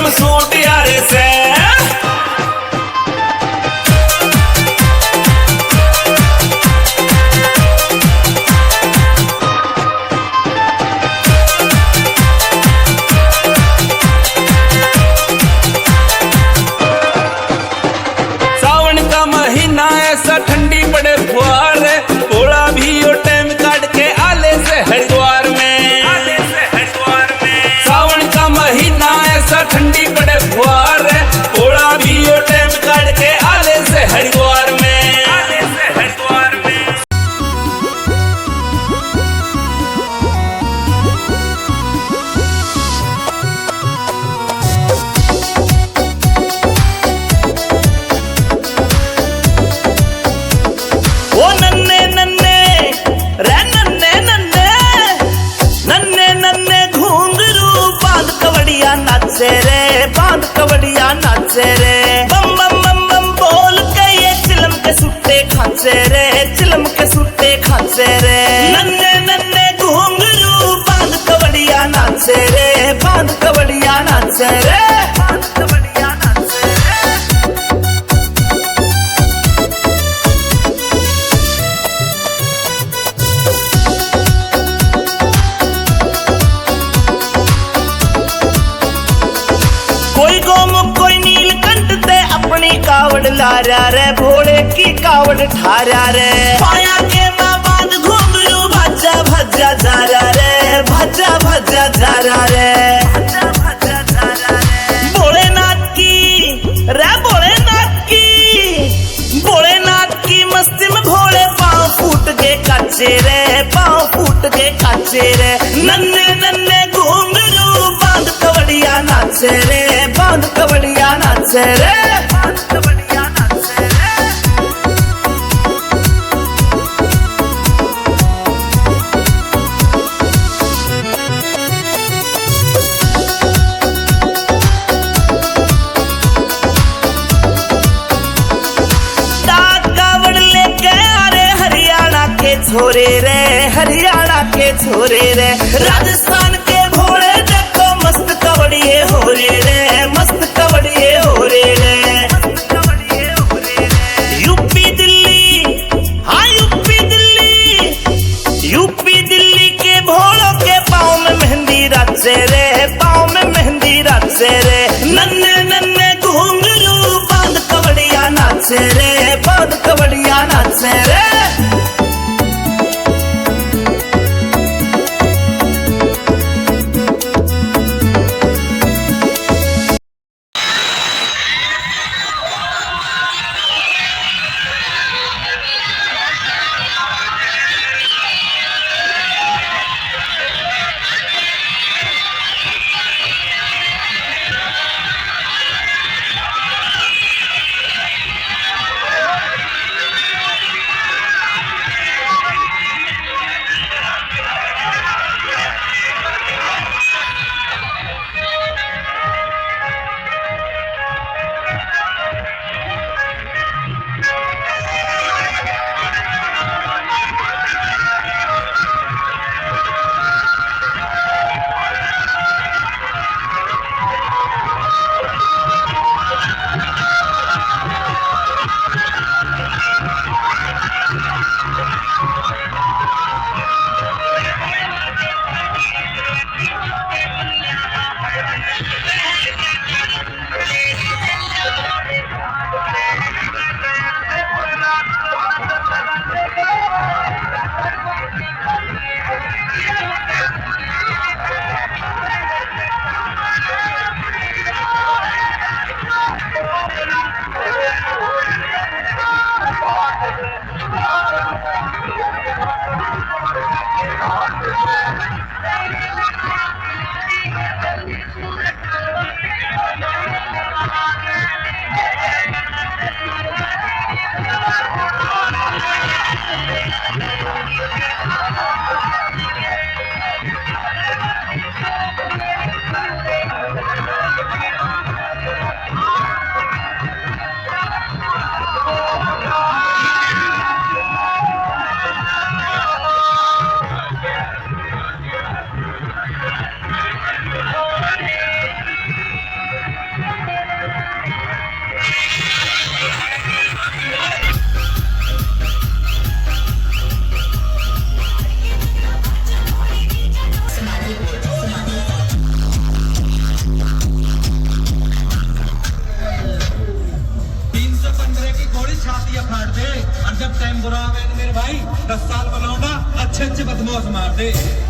हम सूट यारे से। सावन का महीना ऐसा ठंडी पड़े फुहार, भोला भी और टाइम काट के आले से हरिद्वार में। सावन का महीना ऐसा ठंडी पड़े फुहार, भोला भी और टाइम काट के आले से हरिद्वार में। ओ नन्ने नन्ने रे नन्ने नन्ने नन्ने नन्ने घुंघरू बांध कवड़िया नाचे रे, बांध कवड़िया नाचे रे। बम बम बम बम बोल के ये चिलम के सुट्टे खाचे रे, चिलम के सुट्टे खाचे रे। नन्ने नन्ने घुंघरू बांध कवड़िया नाचे रे, बांध कवड़िया नाचे रे, बांध कवड़िया नाचे रे। कोई गोमुख कोई नीलकंठ ते अपनी कावड़ लारा रे, भोले की कावड़ ठारा रे। पाया के माँ बांध घुंघरू भज्जा भज्जा जारा रे, भज्जा भज्जा जारा रे। भोलेनाथ की रे, भोलेनाथ की, भोलेनाथ की मस्ती में भोले पाँव फूट के काचे रे, पाँव फूट के काचे रे। नन्ने नन्ने घुंघरू बांध कवड़िया नाचे रे, बांध कवड़िया नाचे रे, बांध कवड़िया नाचे रे। डाक कावड़ लेके आ रे हरियाणा के छोरे रे, हरियाणा के छोरे रे। राजस्थान के भोले देखो मस्त कवड़िए हो रे रे, मस्त कवड़िए हो रे रे। यूपी दिल्ली, हाँ यूपी दिल्ली, यूपी दिल्ली के भोलों के पाँव में मेहंदी रचे रे, पाँव में मेहंदी रचे रे। नन्ने नन्ने घुंघरू बांध कवड़िया नाचे रे, बांध कवड़िया नाचे रे। बॉस मार दे